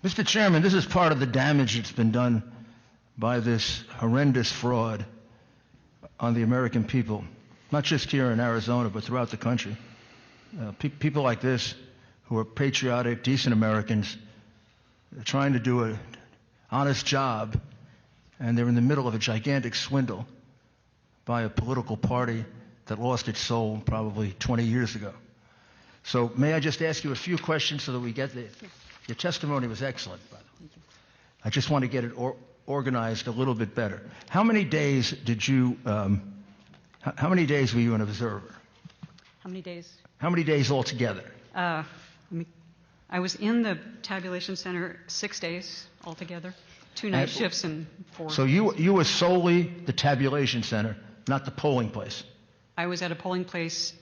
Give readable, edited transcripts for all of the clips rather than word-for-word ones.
Mr. Chairman, this is part of the damage that's been done by this horrendous fraud on the American people, not just here in Arizona, but throughout the country. People like this, who are patriotic, decent Americans, trying to do an honest job, and they're in the middle of a gigantic swindle by a political party that lost its soul probably 20 years ago. So may I just ask you a few questions so that we get the... Your testimony was excellent, by the way. I just want to get it organized a little bit better. How many days did you... how many days were you an observer? How many days? How many days altogether? I was in the tabulation center 6 days altogether, 2 night shifts and 4. So you were solely the tabulation center, not the polling place? I was at a polling place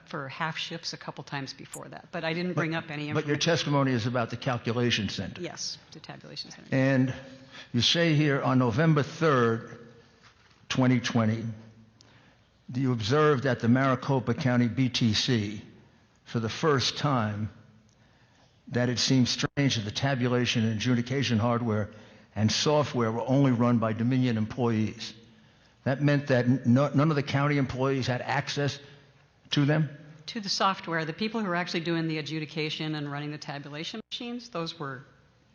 for half shifts a couple times before that, but I didn't bring up any information. But your testimony is about the calculation center? Yes, the tabulation center. And you say here on November 3rd, 2020, you observed at the Maricopa County BTC for the first time that it seemed strange that the tabulation and adjudication hardware and software were only run by Dominion employees. That meant that none of the county employees had access to them? To the software. The people who were actually doing the adjudication and running the tabulation machines, those were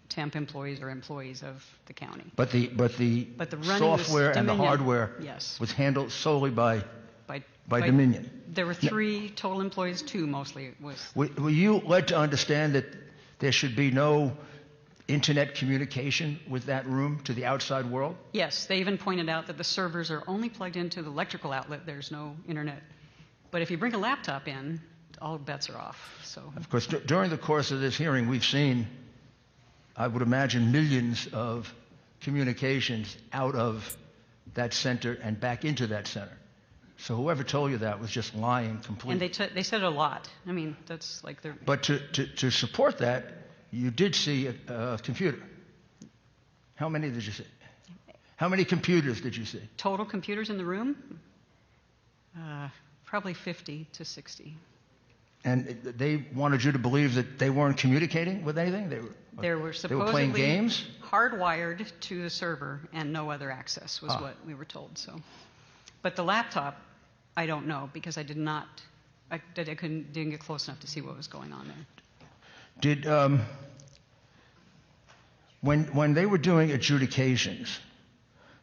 temp employees or employees of the county. But the software and the hardware was handled solely by Dominion. There were 3 total employees, 2 mostly. Were you led to understand that there should be no internet communication with that room to the outside world? Yes, they even pointed out that the servers are only plugged into the electrical outlet. There's no internet. But if you bring a laptop in, all bets are off. So, of course, during the course of this hearing, we've seen, I would imagine, millions of communications out of that center and back into that center. So whoever told you that was just lying completely. And they said a lot. I mean, that's like they're... But to support that, you did see a computer. How many did you see? How many computers did you see? Total computers in the room? Probably 50 to 60. And they wanted you to believe that they weren't communicating with anything? They were supposedly playing games? Hardwired to the server and no other access was what we were told. So, but the laptop, I don't know because I didn't get close enough to see what was going on there. Did when they were doing adjudications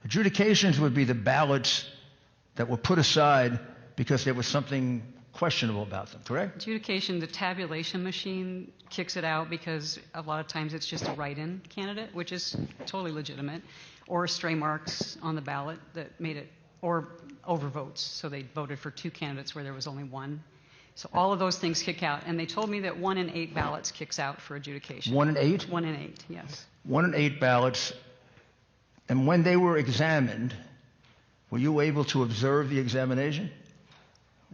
would be the ballots that were put aside because there was something questionable about them, correct? Adjudication, the tabulation machine kicks it out because a lot of times it's just a write-in candidate, which is totally legitimate, or stray marks on the ballot that made it, or overvotes, so they voted for 2 candidates where there was only 1. So all of those things kick out, and they told me that 1 in 8 ballots kicks out for adjudication. 1 in 8? 1 in 8, yes. 1 in 8 ballots. And when they were examined, were you able to observe the examination?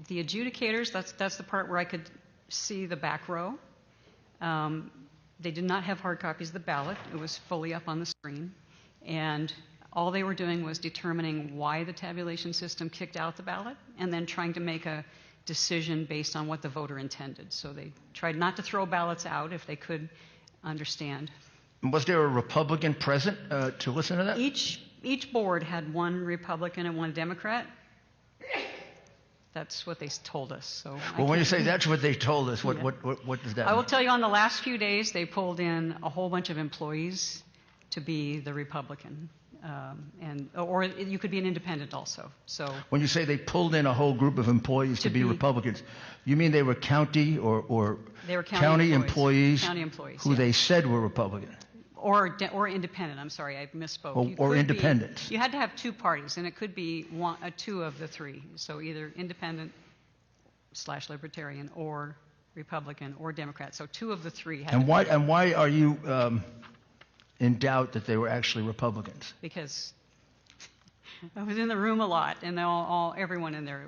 The adjudicators, that's the part where I could see the back row. They did not have hard copies of the ballot. It was fully up on the screen. And all they were doing was determining why the tabulation system kicked out the ballot and then trying to make a decision based on what the voter intended. So they tried not to throw ballots out if they could understand. Was there a Republican present to listen to that? Each board had 1 Republican and 1 Democrat. That's what they told us. So well, when you say that's what they told us, what does that mean? I will tell you on the last few days, they pulled in a whole bunch of employees to be the Republican. Or you could be an independent also. So when you say they pulled in a whole group of employees to be Republicans, you mean they were county or they were county employees who they said were Republican? Or independent. I'm sorry, I misspoke. Or independents. You had to have 2 parties, and it could be 2 of the 3. So either independent/libertarian or Republican or Democrat. So 2 of the 3 had. And why are you in doubt that they were actually Republicans? Because I was in the room a lot, and everyone in there,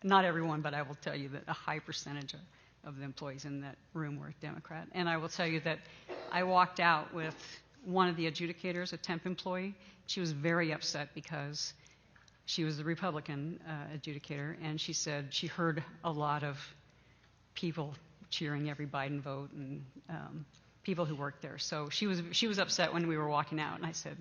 not everyone, but I will tell you that a high percentage of the employees in that room were Democrat. And I will tell you that I walked out with one of the adjudicators, a temp employee. She was very upset because she was the Republican adjudicator, and she said she heard a lot of people cheering every Biden vote and people who worked there. So she was upset when we were walking out, and I said,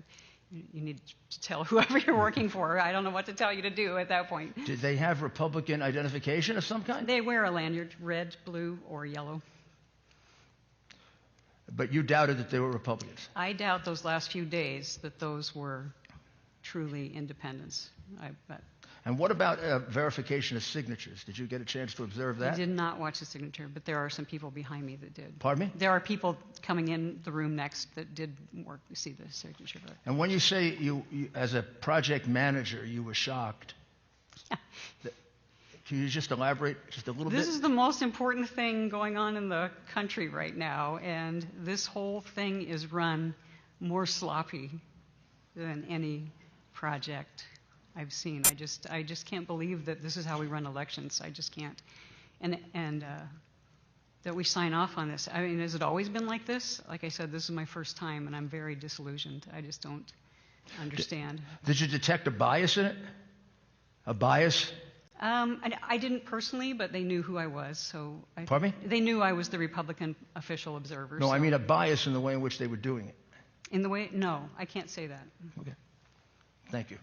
"You need to tell whoever you're working for. I don't know what to tell you to do at that point." Did they have Republican identification of some kind? They wear a lanyard, red, blue, or yellow. But you doubted that they were Republicans. I doubt those last few days that those were truly independents. And what about verification of signatures? Did you get a chance to observe I that? did not watch the signature, but there are some people behind me that did. Pardon me? There are people coming in the room next that did work to see the signature. And when you say you as a project manager, you were shocked, can you just elaborate just a little bit? This is the most important thing going on in the country right now, and this whole thing is run more sloppy than any project I've seen. I just can't believe that this is how we run elections. I just can't. And that we sign off on this. I mean, has it always been like this? Like I said, this is my first time, and I'm very disillusioned. I just don't understand. Did you detect a bias in it? A bias? I didn't personally, but they knew who I was. So Pardon me? They knew I was the Republican official observer. No, so. I mean a bias in the way in which they were doing it. In the way? No, I can't say that. Okay. Thank you.